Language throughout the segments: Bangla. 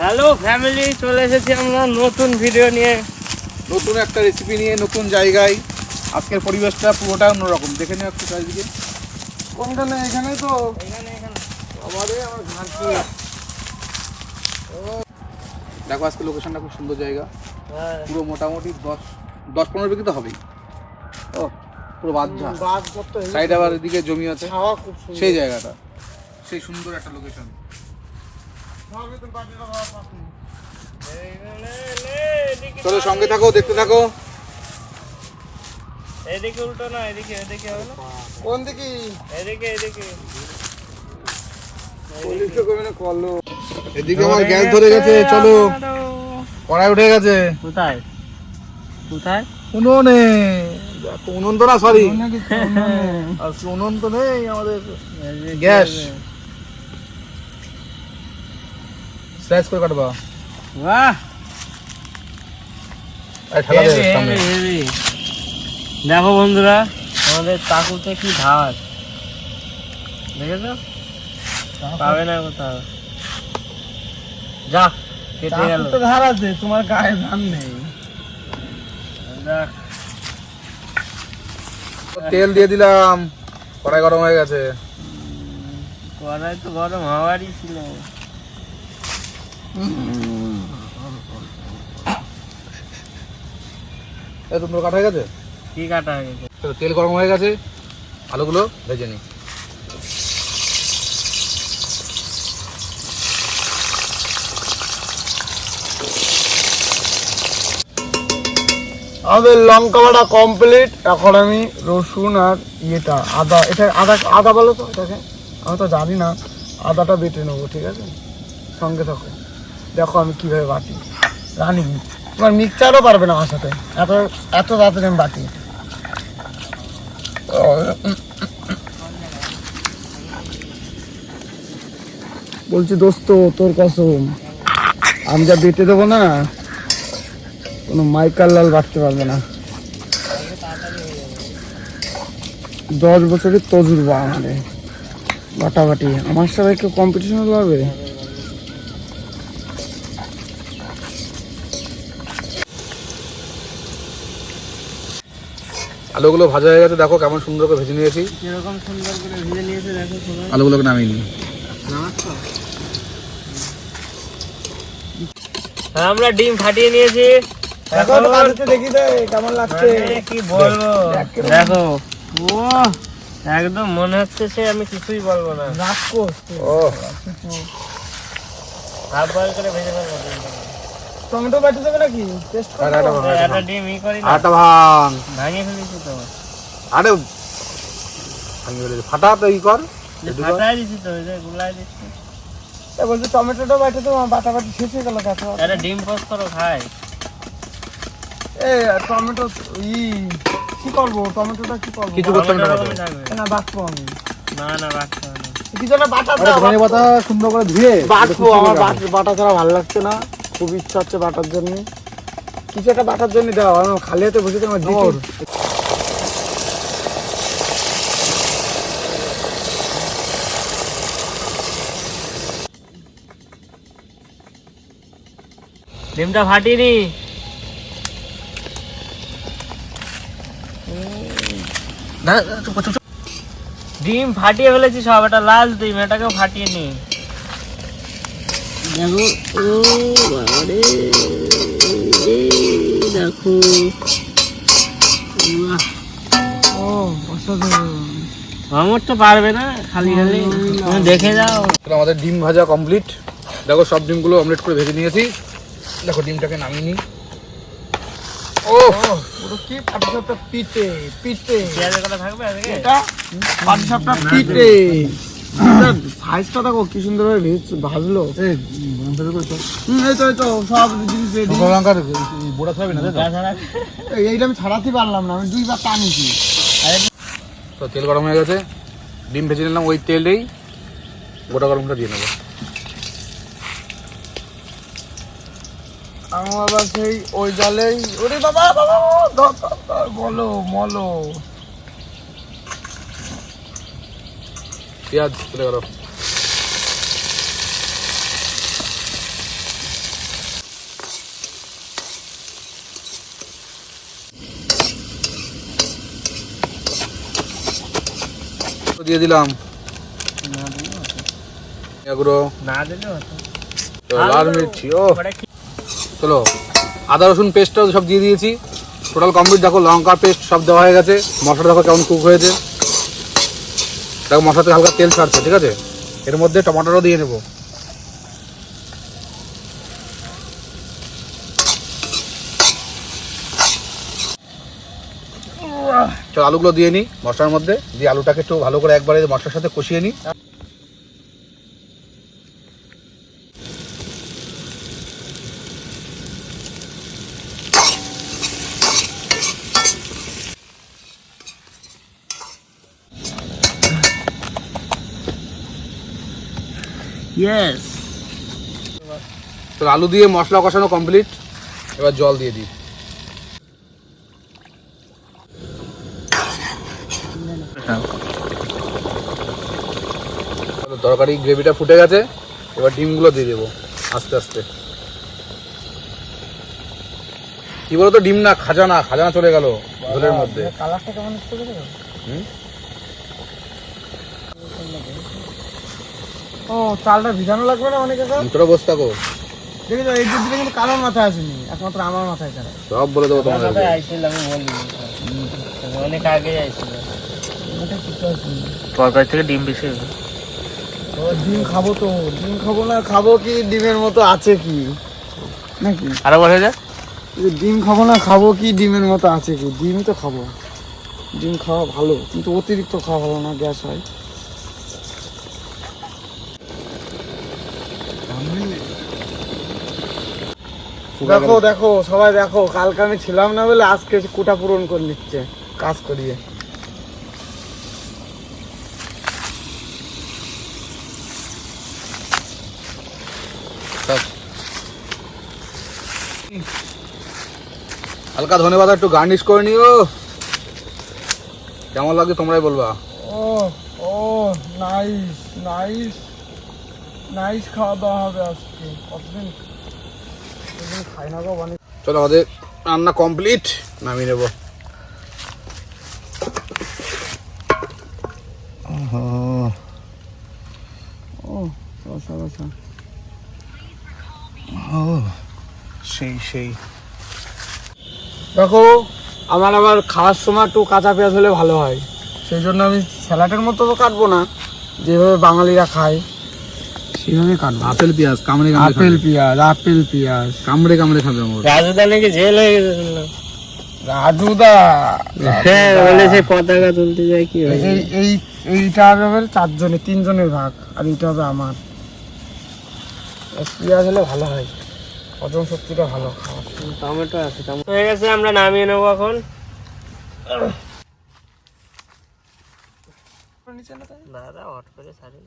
হ্যালো ফ্যামিলি, চলে এসেছি আমরা নতুন ভিডিও নিয়ে, নতুন একটা রেসিপি নিয়ে, নতুন জায়গায়। আজকের পরিবেশটা পুরোটা অন্যরকম, দেখে নিও একটু চারিদিকে। কোনখানে? এখানে তো, এখানে আমাদের আমার ঘাটছি। দেখো আজকে লোকেশনটা খুব সুন্দর জায়গা, পুরো মোটামুটি 10-15 বিঘে তো হবেই। ও পুরো বাঁধঝা, সাইড আবার এদিকে জমি আছে, সেই জায়গাটা সেই সুন্দর একটা লোকেশন। চলো সঙ্গে থাকো, দেখতে থাকো। এদিকে উল্টো না, এদিকে এদিকে হবে না। কোন দিকে? এদিকে এদিকে এদিকে আমার গ্যাস ধরে গেছে, চলো। কড়াই উঠে গেছে। কোথায় কোথায়? উনুনে। উনুন তো না, সরি, উনুন তো নেই আমাদের, গ্যাস। স্লাইস করে কাটবা। বাহ, দেখো বন্ধুরা, আমাদের চাকুতে কি ধার দেখেছো? পাবে না কোথাও। যা কেটে গেল। ধার আছে, তোমার গায়ে ধান নেই। দেখ, তেল দিয়ে দিলাম, কড়াই গরম হয়ে গেছে। কড়াই তো গরম হওয়ারই ছিল। তোমার কাটা হয়ে গেছে? কি কাটা হয়ে গেছে? তেল গরম হয়ে গেছে, আলুগুলো ভেজে নিই। আমাদের লঙ্কা বাটা কমপ্লিট। এখন আমি রসুন আর ইয়েটা আদা, এটা আদা বলো তো এটাকে, আমি তো জানি না। আদাটা বেটে নেবো, ঠিক আছে? সঙ্গে থাকো, দেখো আমি কিভাবে বাটি। রানি তোমার মিক্সচারও পারবে না আমার সাথে, এত এত তাড়াতাড়ি আমি বাটি। বলছি দোস্ত, তোর কসম, আমি যা বেটে দেবো না, কোনো মাইকাল লাল বাটতে পারবে না। 10 বছরের তজুরবা আমাদের বাটাবাটি। আমার সাথে একটু কম্পিটিশন হবে। আলুগুলো ভাজা হয়ে গেছে, দেখো কেমন সুন্দর করে ভেজে নিয়েছি। কিরকম সুন্দর করে ভেজে নিয়েছে দেখো সবাই। আলুগুলোকে নামিয়ে নিই। হ্যাঁ, আমরা ডিম ফাটিয়ে নিয়েছি। এখন বাড়িতে দেখি দে কেমন লাগছে। কি বলবো, দেখো ও একদম মনে হচ্ছে সে, আমি কিছুই বলবো না। রাক্ষস। ও হাফ বয়েল করে ভেজে ফেলবো ডিমটা। টমেটো বাটি দেবে নাকি? টেস্ট করে একটা ডিম ই করি না, আটা ভাঙ, ভাঙিয়ে ফেলেছি তো। আরে ভাঙিয়ে ফেলেছি, ফাটা তো ই কর। ফাটাই দিছি তো, এই যে গুলাই দিচ্ছি। বলছি টমেটোটা বাটি তো বাটাবাটি শেষ হয়ে গেল। কাছে একটা ডিম পোস্ট করো, খাই। টমেটো কি করবো? টমেটোটা কি করবো? কিছু করতে হবে না, না বাটবো আমি। না বাটতে হবে না। কিছু একটা বাটা দাও। ধনে পাতা সুন্দর করে ধুয়ে বাটবো, আমার বাটা ছাড়া ভালো লাগছে না, খুব ইচ্ছা হচ্ছে বাটার জন্য। কিছু একটা বাটার জন্য দাও, আমি খালি হাতে বসে তোমার দিতে। ডিমটা ফাটিয়ে নি। ডিম ফাটিয়ে ফেলেছি সব, এটা লাল ডিম, এটাকেও ফাটিয়ে নি। দেখো, ও বাবারে, দেখো, ও অসাধারণ। আমার তো পারবে না, খালি খালি তুমি দেখে যাও। আমাদের ডিম ভাজা কমপ্লিট। দেখো সব ডিমগুলো অমলেট করে ভেজে নিয়েছি। দেখো ডিমটাকে নামিয়ে নিই। ও পুরো কি পাটিসাপটা পিটে পিটে। পেঁয়াজের কটা থাকবে আজকে? এটা পাটিসাপটা পিটে। সাইজটা দেখো কি সুন্দর ভাবে ভাজলো। এই তো সব জিনিস রেডি। লঙ্কার বোড়া খাবে না, এইটা আমি ছাড়াতে পারলাম না, আমি 2বার টানিছি। তো তেল গরম হয়ে গেছে, ডিম ভেজে নিলাম। ওই তেলেই গোটা গরমটা দিয়ে নেবো। আমি আবার সেই ওই জালেই, ওরে বাবা বাবা বলো মলো। পেঁয়াজ তুলে গেল। দিয়ে দিলাম না দিলেও হতো। এগুলো না দিলেও হতো। লাল মির্চি ও ওটা কি- চলো আদা রসুন পেস্টটাও সব দিয়ে দিয়েছি টোটাল কমপ্লিট। দেখো লঙ্কা পেস্ট সব দেওয়া হয়ে গেছে, মশলা দেখো কেমন কুক হয়েছে। দেখো মশলাতে হালকা তেল ছাড়ছে, ঠিক আছে। এর মধ্যে টমেটোও দিয়ে নেবো। চলো আলুগুলো দিয়ে নিই মশলার মধ্যে, দিয়ে আলুটাকে একটু ভালো করে একবারে মশলার সাথে কষিয়ে নিই। Yes. তো আলু দিয়ে মশলা কষানো কমপ্লিট, এবার জল দিয়ে দিই। তরকারি গ্রেভিটা ফুটে গেছে, এবার ডিমগুলো দিয়ে দেবো আস্তে আস্তে। কি বলতো ডিম না খাজানা, খাজানা চলে গেল ঝোলের মধ্যে। কালারটা কেমন হচ্ছে দেখো। ও চালটা ভিজানো লাগবে না অনেকে তো। তোরা বসে থাকো, দেখি তো এই দিকে কিন্তু কারোর মাথায় আসেনি, একমাত্র আমার মাথায় ছাড়া। সব বলে দেবো আমার তোমাদের। মাথায় আইছিল, আমি বলি অনেক আগে আইছিল। এটা কিছু আসেনি। তরকারি থেকে ডিম বেশি হবে। ও ডিম খাবো তো, ডিম খাবো না, খাবো কি ডিমের মতো আছে কি নাকি? আরো বসে যা। ডিম খাবো না, খাবো কি ডিমের মতো আছে কি? ডিমই তো খাবো, ডিম খাওয়া ভালো, কিন্তু অতিরিক্ত খাওয়া ভালো না, গ্যাস হয়। দেখো দেখো সবাই দেখো, কালকে আমি ছিলাম না বলে আজকে কোটা পূরণ করে নিচ্ছে কাজ করিয়ে। হালকা ধন্যবাদ একটু গার্নিশ করে নিও। কেমন লাগছে তোমরাই বলবা। ও ও নাইস নাইস নাইস, খাওয়া দাওয়া হবে আজকে। কতদিন খাই না গো মানে। চলো আমাদের রান্না কমপ্লিট, নামিয়ে নেবো। ও রসা রসা সেই সেই। দেখো আমার আবার খাওয়ার সময় একটু কাঁচা পেঁয়াজ হলে ভালো হয়, সেই জন্য আমি স্যালাডের মতো তো কাটবো না, যেভাবে বাঙালিরা খায় সেভাবে কাটবো। আপেল পেঁয়াজ কামড়ে আপেল পেঁয়াজ, আপেল পেঁয়াজ কামড়ে কামড়ে খাবে আমার। রাজুদা নাকি জেল হয়ে গেছে শুনলাম। রাজুদা হ্যাঁ বলেছে পতাকা তুলতে যায়, কি হয়েছে? এইটা হবে চারজনের, তিনজনের ভাগ, আর এইটা হবে আমার। পেঁয়াজ হলে ভালো হয়, হজম শক্তিটা ভালো খাওয়া। টমেটো আছে, টমেটো হয়ে গেছে, আমরা নামিয়ে নেবো এখন। দাদা হট করে ছাড়িয়ে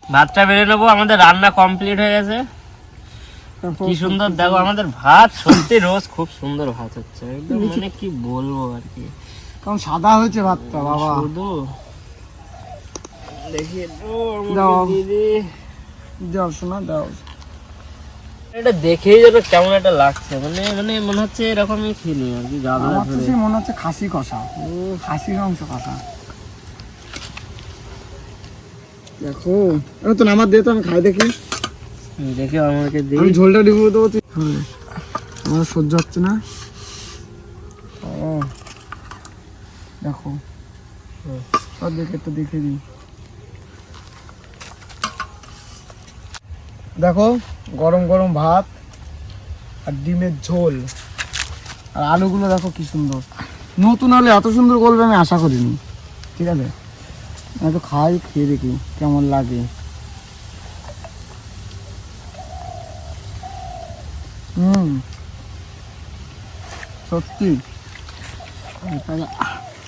ভাতটা বেড়ে নেবো। আমাদের রান্না কমপ্লিট হয়ে গেছে। কি সুন্দর দেখো আমাদের ভাত, সত্যি রোজ খুব সুন্দর ভাত হচ্ছে একদম, মানে কি বলবো আর কি। কারণ সাদা হয়েছে ভাতটা বাবা। শুধু দেখি দাও। দিদি দাও শোনা দাও। এটা দেখেই যেন কেমন একটা লাগছে, মানে মানে মনে হচ্ছে এরকমই ফিলিং আর কি। গাবলা আমার তো ধরে সেই মনে হচ্ছে খাসি কষা, খাসির মাংস কষা। দেখো এটা তো আমার দিয়ে তো আমি খাই দেখি, দেখে আমাকে দিই। আমি ঝোলটা দিব তো। আমার সহ্য হচ্ছে না। ও দেখো সব দেখে একটু দেখে দিই। দেখো গরম গরম ভাত আর ডিমের ঝোল, আর আলুগুলো দেখো কি সুন্দর। নতুন হলে এত সুন্দর করবে আমি আশা করিনি। ঠিক আছে আমি তো খাই, খেয়ে দেখি কেমন লাগে। সত্যি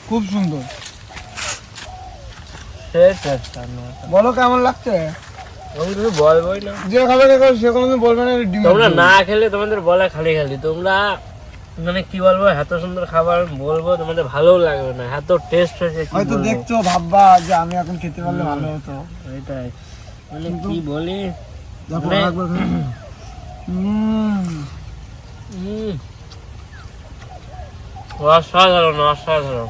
খুব সুন্দর। বলো কেমন লাগছে? বলবোই না, যে খাবে সে কোনোদিন বলবে না ডিম। তোমরা না খেলে তোমাদের বলা খালি খালি। তোমরা মানে কি বলবো, এত সুন্দর খাবার বলবো তোমাদের ভালো লাগবে না, এত টেস্ট হয়েছে কি হয়তো বলবো। দেখছো ভাববা যে আমি এখন খেতে পারলে ভালো হতো। এটাই মানে কি বলি। দেখো মানে- একবার অসাধারণ অসাধারণ।